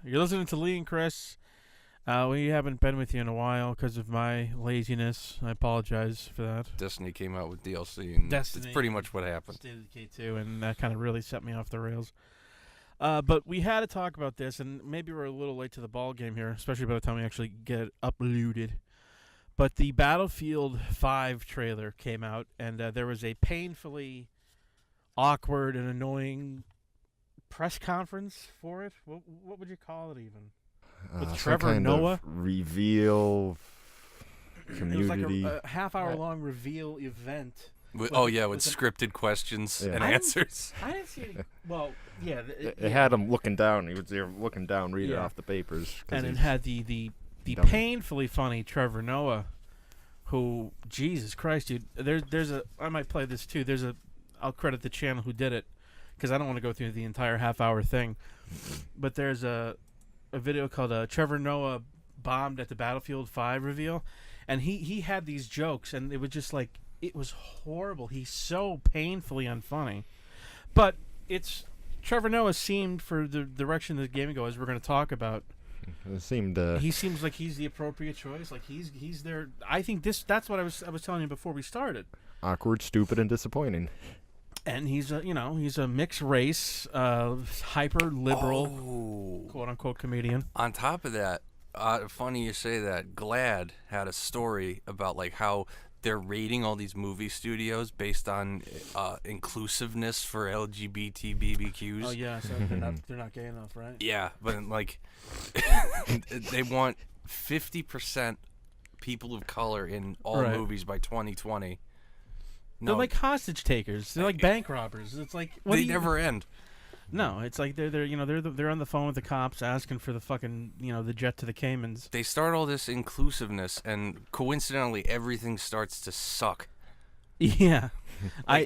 You're listening to Lee and Chris. We haven't been with you in a while because of my laziness. I apologize for that. Destiny came out with DLC, and that's pretty much what happened. State of Decay 2, and that kind of really set me off the rails. But we had to talk about this, and maybe we're a little late to the ball game here, especially by the time we actually get it uploaded. But the Battlefield 5 trailer came out, and there was a painfully awkward and annoying press conference for it. What would you call it even? With Trevor Noah? Reveal community. It was like a half-hour-long reveal event. With scripted questions and answers. I didn't see any. Well, yeah. It had him looking down. He was there looking down, reading off the papers. And it had the painfully funny Trevor Noah, who, Jesus Christ, dude. There's a. I might play this too. I'll credit the channel who did it, because I don't want to go through the entire half-hour thing. But there's a video called Trevor Noah bombed at the Battlefield 5 reveal, and he had these jokes, and it was just like, it was horrible. He's so painfully unfunny. But Trevor Noah seemed, for the direction the game goes, we're going to talk about. It seemed. He seems like he's the appropriate choice. Like he's there. I think that's what I was telling you before we started. Awkward, stupid, and disappointing. And he's a mixed race, hyper liberal, quote unquote comedian. On top of that, funny you say that. GLAAD had a story about like how they're rating all these movie studios based on inclusiveness for LGBT BBQs. Oh yeah, so they're not gay enough, right? Yeah, but like they want 50% people of color in all movies by 2020. No. They're like hostage takers. They're like bank robbers. It's like they never end. No, it's like they're on the phone with the cops asking for the fucking the jet to the Caymans. They start all this inclusiveness, and coincidentally, everything starts to suck. Yeah,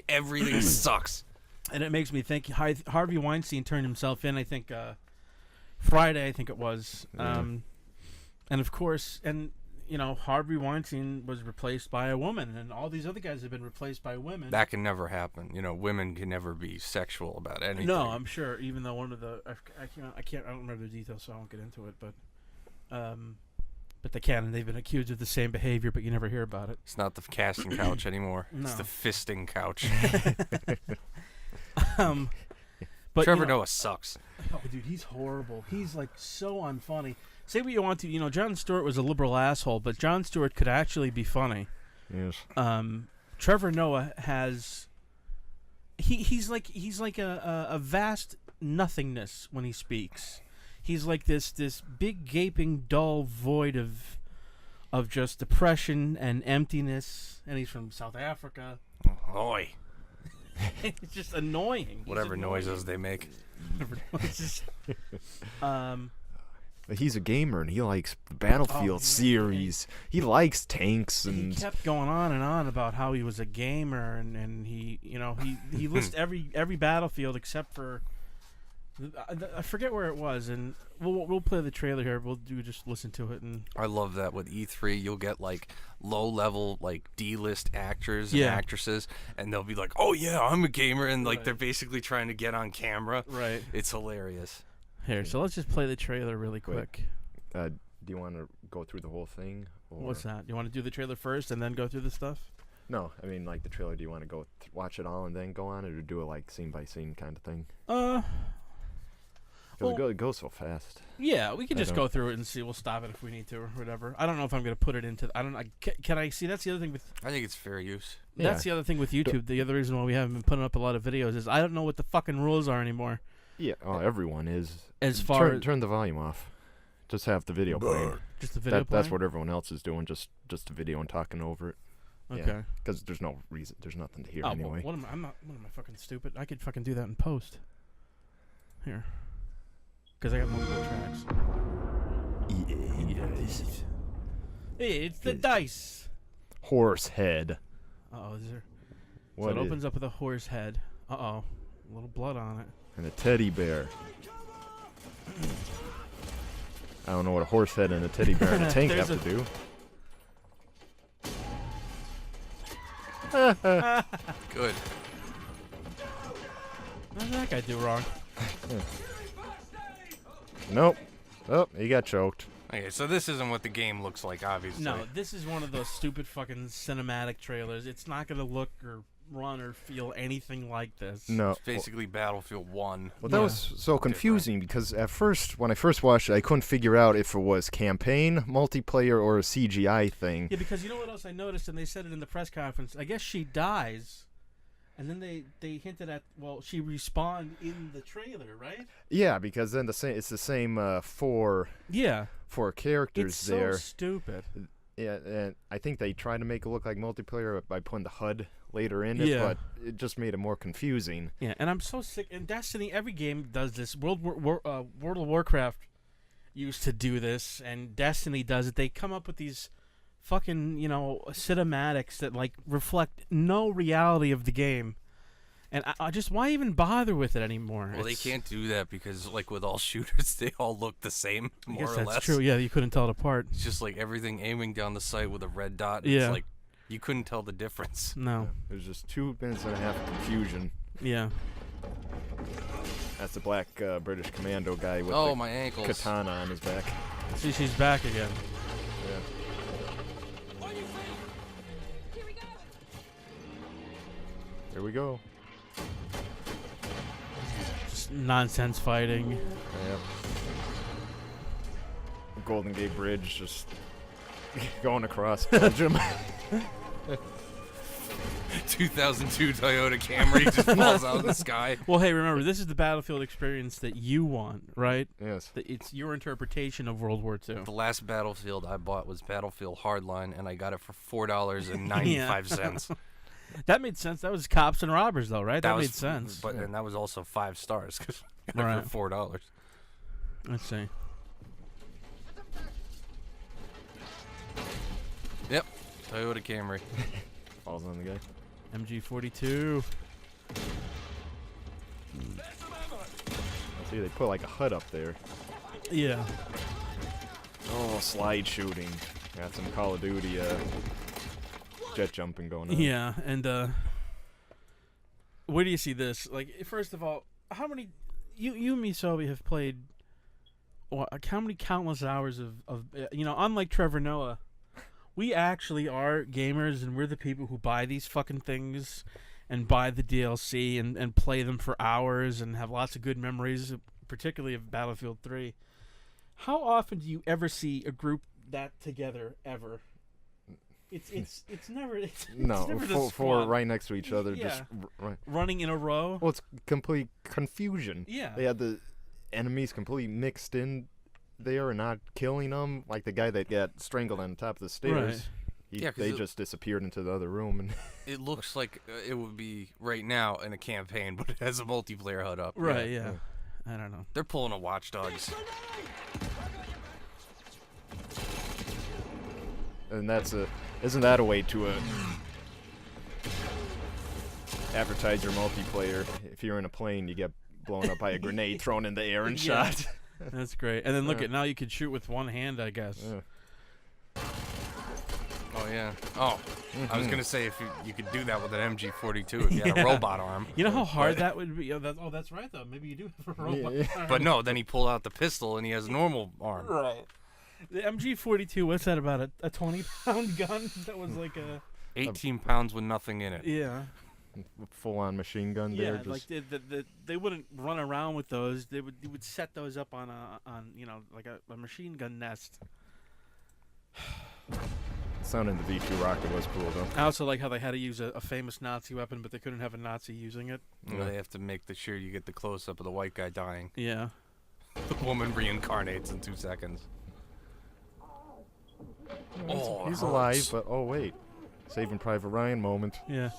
everything sucks. And it makes me think Harvey Weinstein turned himself in. I think Friday. I think it was. And of course, Harvey Weinstein was replaced by a woman, and all these other guys have been replaced by women. That can never happen. Women can never be sexual about anything. No, I'm sure. Even though one of the I don't remember the details, so I won't get into it. But they can, and they've been accused of the same behavior, but you never hear about it. It's not the casting couch anymore. No. It's the fisting couch. But Trevor Noah sucks. Oh, dude, he's horrible. He's like so unfunny. Say what you want to, Jon Stewart was a liberal asshole, but Jon Stewart could actually be funny. Yes. Trevor Noah has. He's like a vast nothingness when he speaks. He's like this big gaping dull void of just depression and emptiness. And he's from South Africa. Oi. It's just annoying. Whatever noises they make. He's a gamer, and he likes the Battlefield series. He likes tanks, and he kept going on and on about how he was a gamer, and he lists every Battlefield except for I forget where it was, and we'll play the trailer here. We'll just listen to it. And I love that with E3, you'll get like low-level like D-list actors and actresses, and they'll be like, "Oh yeah, I'm a gamer," and like they're basically trying to get on camera. Right. It's hilarious. Here, so let's just play the trailer really quick. Do you want to go through the whole thing? Or? What's that? You want to do the trailer first and then go through the stuff? No, I mean like the trailer. Do you want to go watch it all and then go on it, or do it like scene by scene kind of thing? It goes so fast. Yeah, we can just go through it and see. We'll stop it if we need to or whatever. I don't know if I'm going to put it into. Can I see? That's the other thing with. I think it's fair use. That's the other thing with YouTube. The other reason why we haven't been putting up a lot of videos is I don't know what the fucking rules are anymore. Yeah, everyone is. As far as turn the volume off. Just have the video playing. Just the video playing? That's what everyone else is doing. Just the video and talking over it. Okay. Because there's no reason. There's nothing to hear anyway. Well, what am I fucking stupid? I could fucking do that in post. Here. Because I got multiple tracks. Hey, it's the dice. Horse head. Uh-oh, is there? What so it opens up with a horse head. Uh-oh. A little blood on it. And a teddy bear. I don't know what a horse head and a teddy bear and a tank have to do. Good. What did that guy do wrong? Nope. Oh, he got choked. Okay, so this isn't what the game looks like, obviously. No, this is one of those stupid fucking cinematic trailers. It's not gonna look or run or feel anything like this. No. It's basically Battlefield 1. Well, that was so confusing because at first, when I first watched it, I couldn't figure out if it was campaign, multiplayer, or a CGI thing. Yeah, because you know what else I noticed, and they said it in the press conference. I guess she dies, and then they hinted at, well, she respawned in the trailer, right? Yeah, because then it's the same four characters it's there. It's so stupid. Yeah, and I think they tried to make it look like multiplayer by putting the HUD later in it, but it just made it more confusing. Yeah, and I'm so sick. And Destiny, every game does this. World of Warcraft used to do this, and Destiny does it. They come up with these fucking, cinematics that, like, reflect no reality of the game. And I just, why even bother with it anymore? Well, they can't do that because, like, with all shooters, they all look the same, more or less. That's true. Yeah, you couldn't tell it apart. It's just like everything aiming down the sight with a red dot. Yeah. It's like you couldn't tell the difference. No. Yeah, it was just 2 minutes and a half of confusion. Yeah. That's the black British commando guy with Oh, the my ankles. katana on his back. See, she's back again. Yeah. Here we go. Just nonsense fighting. Yep. Golden Gate Bridge just going across Belgium. 2002 Toyota Camry just falls out of the sky. Well, hey, remember, this is the Battlefield experience that you want, right? Yes. It's your interpretation of World War II. The last Battlefield I bought was Battlefield Hardline, and I got it for $4.95. That made sense. That was cops and robbers, though, right? That made sense. But and that was also 5 stars because I got it for $4. Let's see. Yep, Toyota Camry. Falls on the guy. MG42. See, they put like a HUD up there. Yeah. Oh, slide shooting. Got some Call of Duty jet jumping going on. Yeah, and where do you see this? Like, first of all, how many you and me, Sobe, have played? How many countless hours of unlike Trevor Noah, we actually are gamers, and we're the people who buy these fucking things and buy the DLC and play them for hours and have lots of good memories, particularly of Battlefield 3. How often do you ever see a group that together ever? It's never no, four right next to each other, just running in a row. Well, it's complete confusion. Yeah, they had the enemies completely mixed in there and not killing them. Like the guy that got strangled on top of the stairs. Right. They just disappeared into the other room, and it looks like it would be right now in a campaign, but it has a multiplayer HUD up. Right? Yeah. I don't know. They're pulling a Watch Dogs. And isn't that a way to advertise your multiplayer? If you're in a plane, you get blown up by a grenade thrown in the air and shot. That's great. And then look at now, you can shoot with one hand, I guess. Yeah. Oh yeah. Oh, I was gonna say if you could do that with an MG42 if you had a robot arm. You know how hard that would be. Oh, that's right though. Maybe you do have a robot arm. But no, then he pulled out the pistol and he has a normal arm. Right. The MG42. What's that about? A 20-pound gun? That was like a 18 pounds with nothing in it. Yeah. Full-on machine gun there. Yeah, like they wouldn't run around with those. They would set those up on like a machine gun nest. Sounding the V2 rocket was cool though. I also like how they had to use a famous Nazi weapon, but they couldn't have a Nazi using it. Yeah. They have to make sure you get the close-up of the white guy dying. Yeah. The woman reincarnates in 2 seconds. He's alive, but oh wait, Saving Private Ryan moment. Yeah.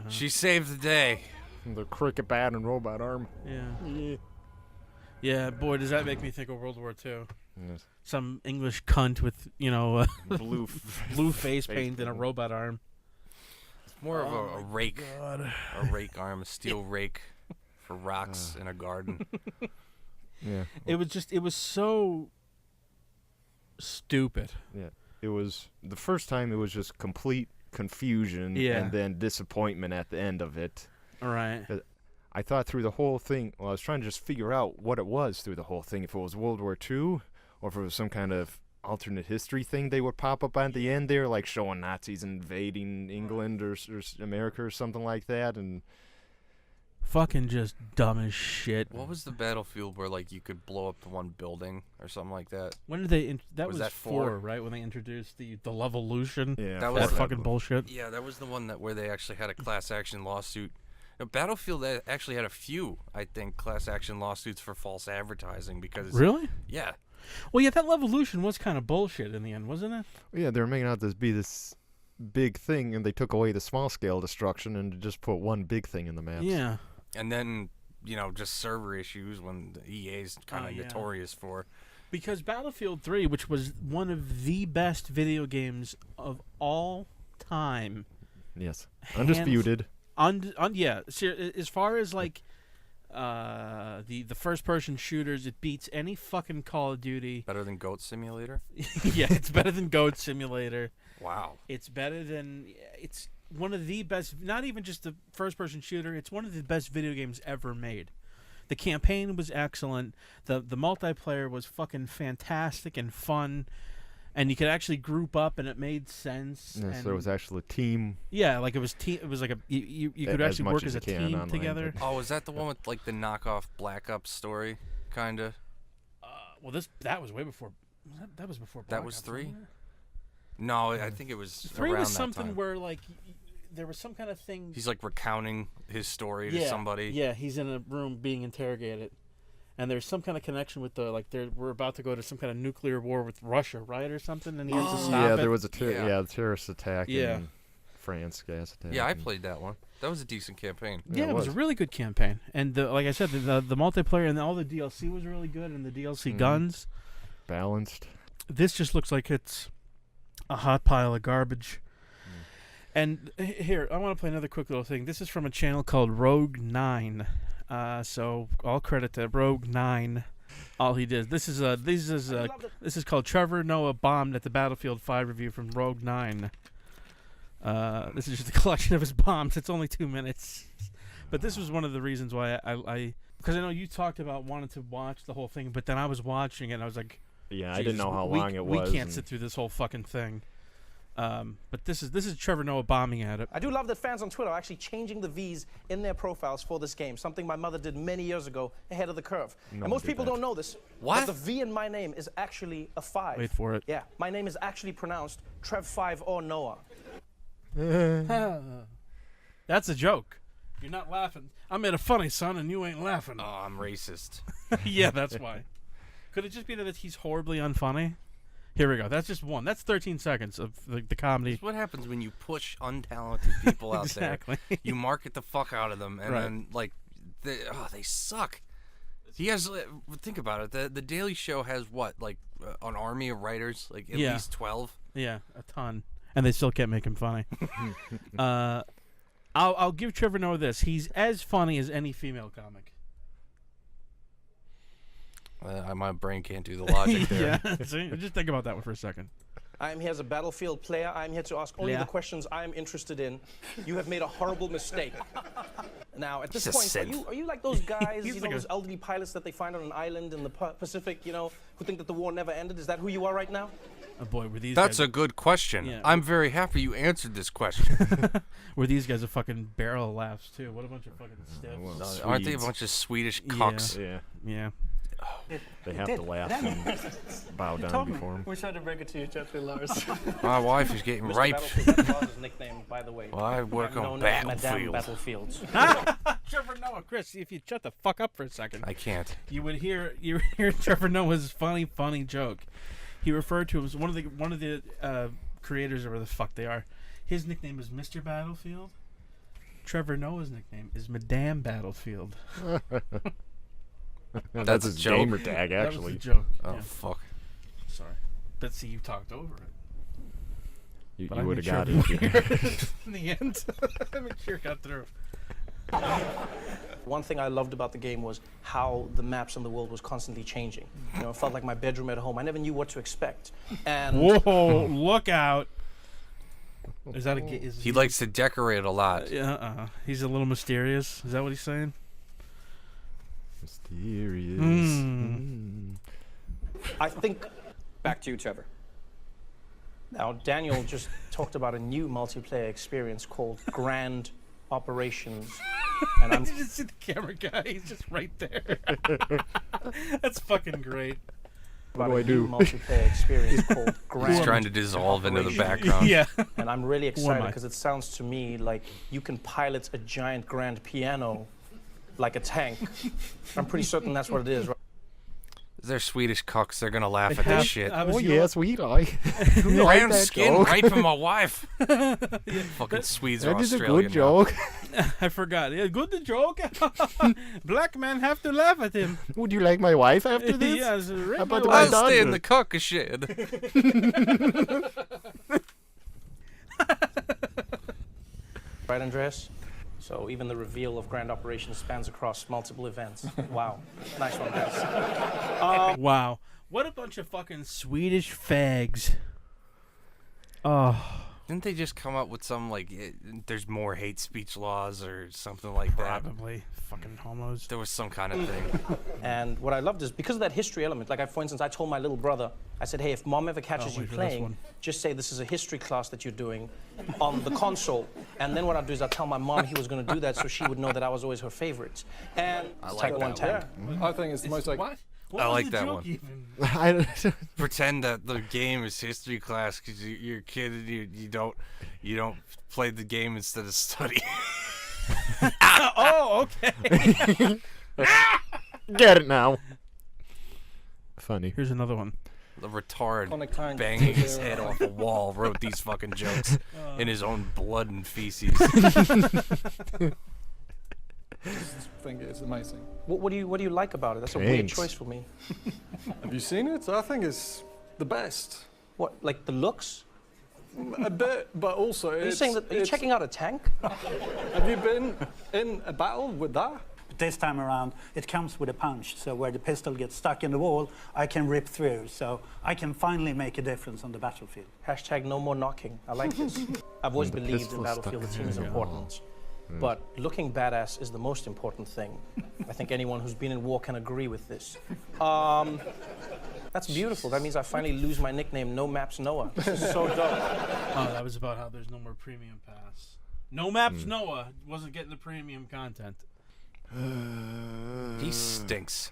She saved the day. The cricket bat and robot arm. Yeah. Yeah, boy, does that make me think of World War II. Yes. Some English cunt with, blue face paint and a robot arm. It's more of a rake. God. A rake arm, a steel rake for rocks in a garden. Yeah. It was so stupid. Yeah. It was the first time it was just complete confusion and then disappointment at the end of it. All right. I thought through the whole thing. Well, I was trying to just figure out what it was through the whole thing. If it was World War II, or if it was some kind of alternate history thing they would pop up at the end there, like showing Nazis invading England or America or something like that. And Fucking just dumb as shit. What was the battlefield where like you could blow up the one building or something like that? When did they? That Was was that 4, right? When they introduced the Levolution. yeah, That was That the- fucking bullshit. Yeah, that was the one where they actually had a class action lawsuit. Battlefield actually had a few, I think, class action lawsuits for false advertising because Really? yeah, Well, yeah, that Levolution was kind of bullshit in the end, wasn't it? Yeah, they were making out this big thing, and they took away the small scale destruction and just put one big thing in the maps. Yeah. and then just server issues when the EA's kind of yeah. notorious for. Because Battlefield 3, which was one of the best video games of all time, Yes. hands- Undisputed. Yeah, as far as like the first person shooters, it beats any fucking Call of Duty. Better than Goat Simulator? Yeah, it's better than Goat Simulator. Wow. It's better than it's one of the best. Not even just the first person shooter. It's one of the best video games ever made. The campaign was excellent. The multiplayer was fucking fantastic and fun. And you could actually group up, and it made sense. Yeah, and so there was actually a team. yeah, like it was It was like you could As actually much work as as a you can team online, together. but- Oh, is that the one with like the knockoff Black Ops story, kinda? Well, that was way before. That was before. That Black was Ops, 3? wasn't it? No, I think it was 3 around was that something time. where like there was some kind of thing. He's like recounting his story to somebody. Yeah, he's in a room being interrogated, and there's some kind of connection with the we're about to go to some kind of nuclear war with Russia, right, or something, and he has to stop Yeah, it. there was a Yeah. terrorist attack Yeah. in France, gas attack. Yeah, I and- played that one. That was a decent campaign. Yeah, it it was a was. really good campaign, and like I said, the multiplayer and all the DLC was really good, and the DLC Mhm. guns. Balanced. This just looks like it's a hot pile of garbage. And here, I want to play another quick little thing. This is from a channel called Rogue 9. So all credit to Rogue 9. All he did. This is called Trevor Noah bombed at the Battlefield 5 review from Rogue 9. This is just a collection of his bombs. It's only 2 minutes. But this was one of the reasons why I because I know you talked about wanting to watch the whole thing, but then I was watching it and I was like, Yeah, I Jesus, didn't know how we, long it we was. can't and- sit through this whole fucking thing. But this is Trevor Noah bombing at it. I do love that fans on Twitter are actually changing the V's in their profiles for this game, something my mother did many years ago ahead of the curve. No and most one did people that. don't know this, What? but the V in my name is actually a 5. Wait for it. Yeah, my name is actually pronounced Trev 5 or Noah. That's a joke. You're not laughing. I made a funny, son, and you ain't laughing. Oh, I'm racist. Yeah, that's why. Could it just be that he's horribly unfunny? Here we go. That's just one. That's 13 seconds of the comedy. That's what happens when you push untalented people out Exactly. there. You market the fuck out of them, and Right. then like, they suck. He has. Think about it. The Daily Show has what, like, an army of writers, like at Yeah. least 12. Yeah, a ton. And they still can't make him funny. I'll give Trevor Noah this. He's as funny as any female comic. My brain can't do the logic there. Yeah. See? Just think about that one for a second. I am here as a Battlefield player. I am here to ask only Yeah. the questions I am interested in. You have made a horrible mistake. Now, at this He's a point, synth. are you like those guys, He's you like know, a- those elderly pilots that they find on an island in the Pacific, you know, who think that the war never ended? Is that who you are right now? Oh boy, were these That's guys, a good question. Yeah. I'm very happy you answered this question. were these guys a fucking barrel of laughs too? What a bunch of fucking stiffs. well, Aren't they a Swedes. bunch of Swedish Yeah. cucks? Yeah, Yeah. they have to laugh and bow down before him. We're trying to break it to you gently, Lars. My wife is getting Mr. ripe. Battlefield, that's Lars's nickname, by the way. Well, I work I'm on known as Madame battlefields. Battlefields. Trevor Noah, Chris, if you shut the fuck up for a second, I can't. you would hear Trevor Noah's funny joke. He referred to him as one of the creators, or whatever the fuck they are. His nickname is Mr. Battlefield. Trevor Noah's nickname is Madame Battlefield. That's a his joke. gamer tag, That was actually. the joke. Oh, Yeah, fuck. sorry. But see, you talked over it. You But I would made have sure got it. if you- in the end. I made sure it got through. One thing I loved about the game was how the maps in the world was constantly changing. You know, it felt like my bedroom at home. I never knew what to expect. And Whoa! Look out! Is that a? Is He likes to decorate a lot. Yeah. He's a little mysterious. Is that what he's saying? Mysterious. I think. Back to you, Trevor. Now, Daniel just talked about a new multiplayer experience called Grand Operations. And I'm You just see the camera guy. He's just right there. That's fucking great. about do a I do? new multiplayer experience called Grand He's trying to dissolve into the Operations. background. Yeah. And I'm really am excited I? because it sounds to me like you can pilot a giant grand piano like a tank. I'm pretty certain that's what it is, right? They're Swedish cucks. They're gonna laugh at have- this shit. I was- Oh you know yes, we like. We like Brown that skin joke. right from my wife. Fucking Swedes are That is a Australian good now. joke. I forgot. Yeah, good joke. Black men have to laugh at him. Would you like my wife after this? Yes, How about my my wife. I'll stay in daughter? the cuck shed. Right, Andreas? So even the reveal of Grand Operations spans across multiple events. Wow. Nice one, guys. Wow. What a bunch of fucking Swedish fags. Oh, Didn't they just come up with some like there's more hate speech laws or something like that? probably. Fucking homos. There was some kind of thing. And what I loved is because of that history element, like for instance, I told my little brother, I said, hey, if mom ever catches you wait for this playing, one. just say this is a history class that you're doing on the console. And then what I'd do is I'd tell my mom he was going to do that so she would know that I was always her favorite. And I like Type that 1 one. tank. I think it's the most like. What? I was like the that joke one. even? I, Pretend that the game is history class because you're a kid and you don't play the game instead of study. Oh, okay. get it now. Funny. Here's another one. The retard Iconic tank. banging his head off a wall wrote these fucking jokes in his own blood and feces. I think it's amazing. What do you like about it? That's a weird Thanks. choice for me. Have you seen it? I think it's the best. What, like the looks? A bit, but also Are you saying that? Are you checking out a tank? Have you been in a battle with that? This time around, it comes with a punch, so where the pistol gets stuck in the wall, I can rip through, so I can finally make a difference on the battlefield. Hashtag no more knocking. I like this. I've always the believed pistol in Battlefield the stuck team is in the important. But looking badass is the most important thing. I think anyone who's been in war can agree with this. That's beautiful. That means I finally lose my nickname, No Maps Noah. This is so dope. Oh, that was about how there's no more premium pass. No Maps Noah wasn't getting the premium content. He stinks.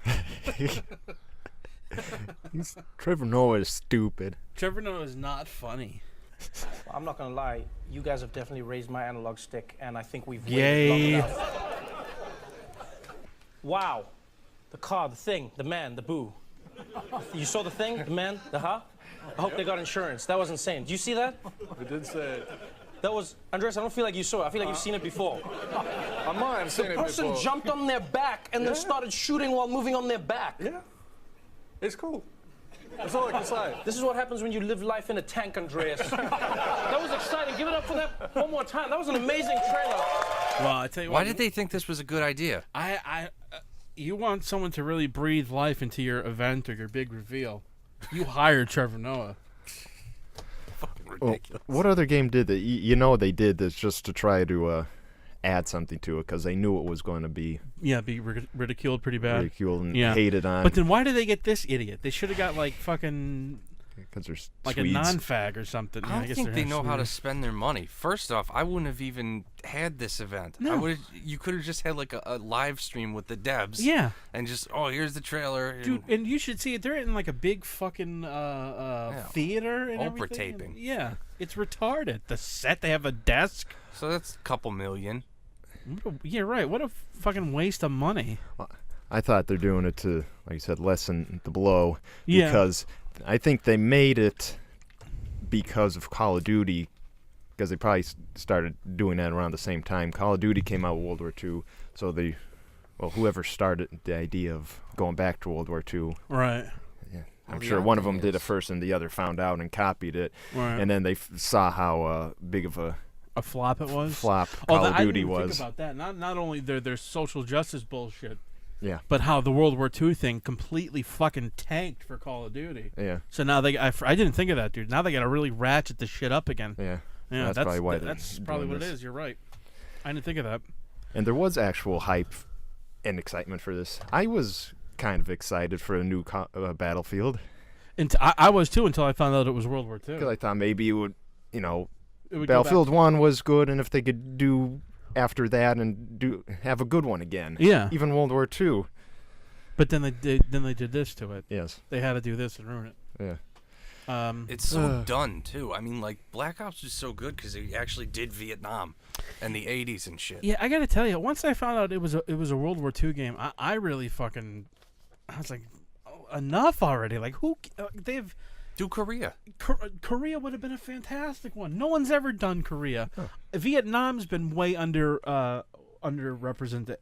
Trevor Noah is stupid. Trevor Noah is not funny. I'm not gonna lie, you guys have definitely raised my analog stick, and I think we've Yay. waited long enough. Wow. The car, the thing, the man, the boo. You saw the thing, the man, the huh? I hope they got insurance. That was insane. Do you see that? We did say it. That was, Andres, I don't feel like you saw it. I feel like you've seen it before. I might have seen The it person before. jumped on their back and then started shooting while moving on their back. Yeah. It's cool. That's all I can say. This is what happens when you live life in a tank, Andreas. That was exciting. Give it up for that one more time. That was an amazing trailer. Well, I tell you Why what. did they think this was a good idea? You want someone to really breathe life into your event or your big reveal. You hired Trevor Noah. Fucking Well, ridiculous. what other game did that? You know they did this just to try to add something to it because they knew it was going to be Yeah, be ridiculed pretty bad. ridiculed and Yeah. hated on. But then why did they get this idiot? They should have got like fucking because there's like Swedes. a non-fag or something. I Yeah, don't guess think they're they half know how to Swedish. spend their money. First off, I wouldn't have even had this event. No. You could have just had like a live stream with the devs. Yeah, And just, oh, here's the trailer. And dude, and you should see it. They're in like a big fucking theater and Oprah everything. taping. Yeah, it's retarded. The set, they have a desk. so that's a couple million. Yeah, right. What a fucking waste of money. I thought they're doing it to, like you said, lessen the blow Yeah. because I think they made it because of Call of Duty because they probably started doing that around the same time. Call of Duty came out with World War II, so whoever started the idea of going back to World War II, Right. I'm Well, the sure odd one of thing them did it is- first and the other found out and copied it, Right. and then they saw how big of a A flop it was. flop Call of I Duty didn't even was. think about that. Not only their social justice bullshit, Yeah, but how the World War II thing completely fucking tanked for Call of Duty. yeah, So now I didn't think of that, dude. Now they got to really ratchet the shit up again. yeah. Yeah, That's probably why they're that's probably doing what it this. is. You're right. I didn't think of that. And there was actual hype and excitement for this. I was kind of excited for a new Battlefield. And I was too until I found out it was World War II. Because I thought maybe it would, It would go back Battlefield to- 1 was good, and if they could do after that and have a good one again. Yeah. Even World War II. But then they did this to it. Yes. They had to do this and ruin it. Yeah. It's so done too. I mean, like Black Ops was so good because they actually did Vietnam and the '80s and shit. Yeah, I gotta tell you, once I found out it was a World War II game, I really I was like, oh, enough already. Like they've. Do Korea. Korea would have been a fantastic one. No one's ever done Korea. Vietnam's been way underrepresented.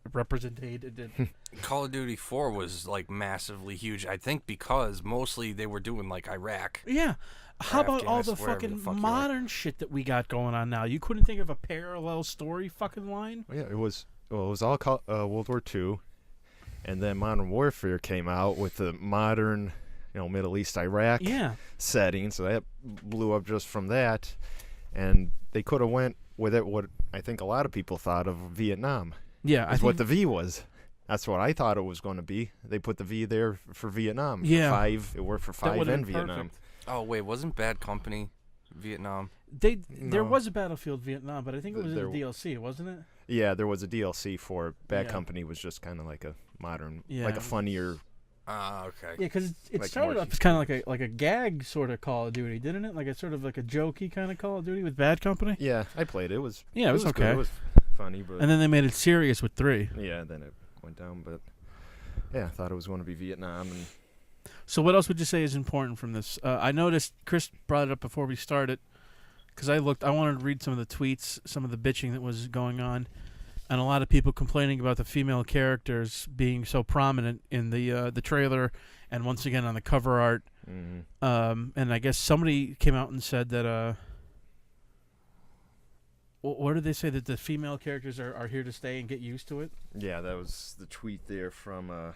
Call of Duty 4 was like massively huge. I think because mostly they were doing like Iraq. Yeah. How about all the Afghanistan, wherever fucking the fuck you are. modern shit that we got going on now? You couldn't think of a parallel story fucking line? Well, yeah, it was all World War II, and then Modern Warfare came out with the modern, Middle East Iraq setting, so that blew up just from that, and they could have went with it what I think a lot of people thought of Vietnam. Yeah, That's what the V was. That's what I thought it was going to be. They put the V there for Vietnam. Yeah. It worked for That 5 would've and been Vietnam. perfect. Oh wait, wasn't Bad Company Vietnam? There No. was a Battlefield Vietnam, but I think it was in There- the DLC, wasn't it? Yeah, there was a DLC for it. Bad Yeah. Company was just kind of like a modern, Yeah. like a funnier. Ah, okay. Yeah, because it Like started more off as kind of like a gag sort of Call of Duty, didn't it? Like a sort of like a jokey kind of Call of Duty with Bad Company. Yeah, I played it. It was Yeah, it was good. okay. It was funny, but And then they made it serious with 3. yeah, then it went down. But yeah, I thought it was going to be Vietnam, and So what else would you say is important from this? I noticed Chris brought it up before we started because I wanted to read some of the tweets, some of the bitching that was going on, and a lot of people complaining about the female characters being so prominent in the trailer and once again on the cover art. And I guess somebody came out and said that what did they say, that the female characters are here to stay and get used to it? yeah, that was the tweet there from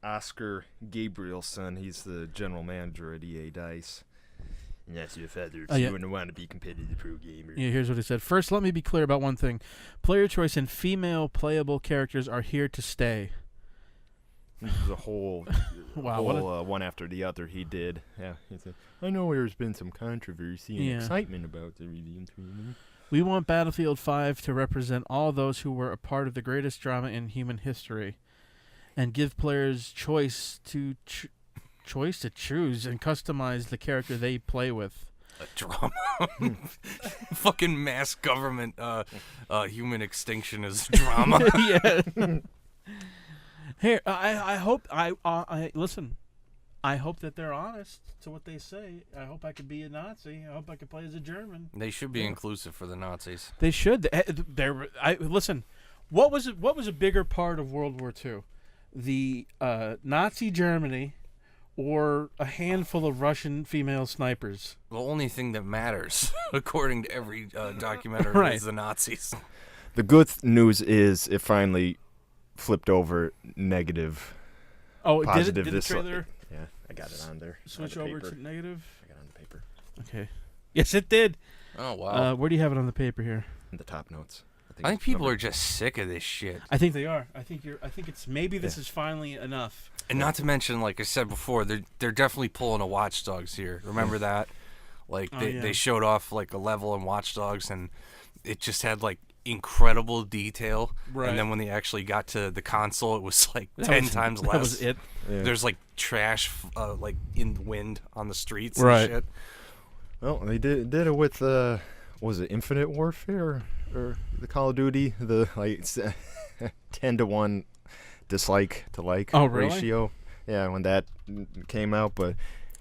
Oscar Gabrielson. He's the general manager at EA Dice. And that's your feather. Oh, yeah. You wouldn't want to be competitive pro gamer. Yeah, here's what he said. First, let me be clear about one thing. Player choice and female playable characters are here to stay. The whole, Wow, what one after the other he did. Yeah, he said, I know there's been some controversy and Yeah. excitement about the review. We want Battlefield 5 to represent all those who were a part of the greatest drama in human history and give players choice to choose and customize the character they play with. A drama. Fucking mass government human extinction is drama. Yeah. Here, I hope I listen. I hope that they're honest to what they say. I hope I could be a Nazi. I hope I could play as a German. They should be inclusive for the Nazis. They should. Listen. What was a bigger part of World War II? The Nazi Germany or a handful of Russian female snipers? The only thing that matters, according to every documentary, Right. is the Nazis. The good news is it finally flipped over negative. Oh, Positive did the this trailer Yeah, I got it on there. switch on the over paper. to negative? I got it on the paper. Okay. Yes, it did. Oh wow. Where do you have it on the paper here? In the top notes. I think it's people number- are just sick of this shit. I think they are. I think it's maybe this Yeah. is finally enough. And not to mention, like I said before, they're definitely pulling a Watch Dogs here. Remember that? Like Oh, they, yeah. they showed off like a level in Watch Dogs, and it just had like incredible detail. Right. And then when they actually got to the console, it was like That 10 was- times less. That was it. Yeah. There's like trash, like in the wind on the streets Right. and shit. Well, they did it with was it Infinite Warfare or the Call of Duty? The 10-to-1 dislike to like Oh, really? ratio. Yeah, when that came out, but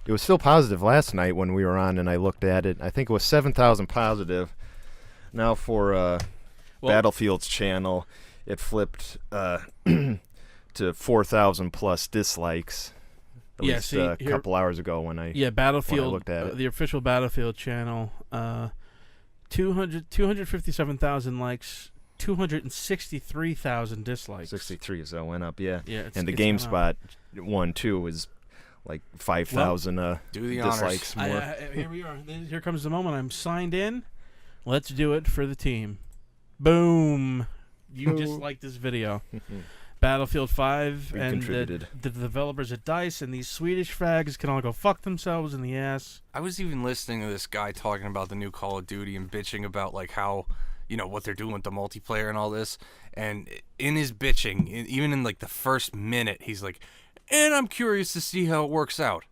it was still positive last night when we were on, and I looked at it. I think it was 7,000 positive. Now for Battlefield's channel, it flipped to 4,000 plus dislikes. At Yeah, least see, a here- couple hours ago when I Yeah, Battlefield. looked at it. The official Battlefield channel. 257,000 likes. 263,000 dislikes. 63, so it went up, yeah. Yeah, And the it's gone up. GameSpot one too was like 5,000 Do the dislikes honors. more. Here we are. Here comes the moment. I'm signed in. Let's do it for the team. Boom. you just like this video. Battlefield 5 We and contributed. the developers at DICE and these Swedish fags can all go fuck themselves in the ass. I was even listening to this guy talking about the new Call of Duty and bitching about like how, what they're doing with the multiplayer and all this. And in his bitching, even in like the first minute, he's like, and I'm curious to see how it works out.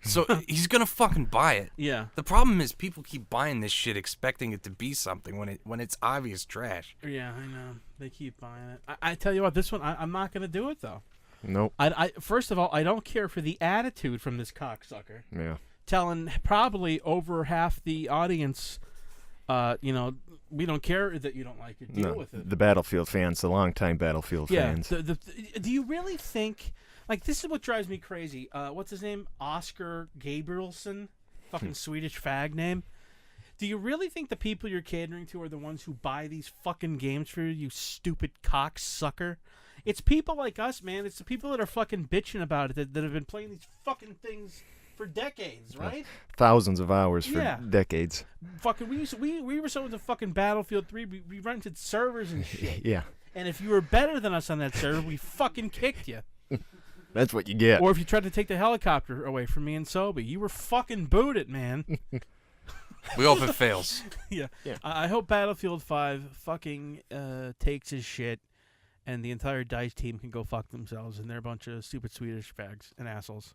So he's gonna fucking buy it. Yeah. The problem is people keep buying this shit expecting it to be something when it's obvious trash. Yeah, I know. They keep buying it. I tell you what, this one, I'm not going to do it, though. Nope. First of all, I don't care for the attitude from this cocksucker. Yeah. Telling probably over half the audience, we don't care that you don't like it. Deal with it. The Battlefield fans, the longtime Battlefield fans. Do you really think... Like, this is what drives me crazy. What's his name? Oscar Gabrielson? Fucking Swedish fag name. Do you really think the people you're catering to are the ones who buy these fucking games for you, you stupid cocksucker? It's people like us, man. It's the people that are fucking bitching about it that have been playing these fucking things for decades, right? Thousands of hours for Yeah. decades. Fucking, we were so into fucking Battlefield 3, we rented servers and shit. Yeah. And if you were better than us on that server, we fucking kicked you. That's what you get. Or if you tried to take the helicopter away from me and Sobe, you were fucking booted, man. We hope it fails. Yeah. Yeah. I hope Battlefield 5 fucking takes his shit and the entire DICE team can go fuck themselves and they're a bunch of stupid Swedish fags and assholes.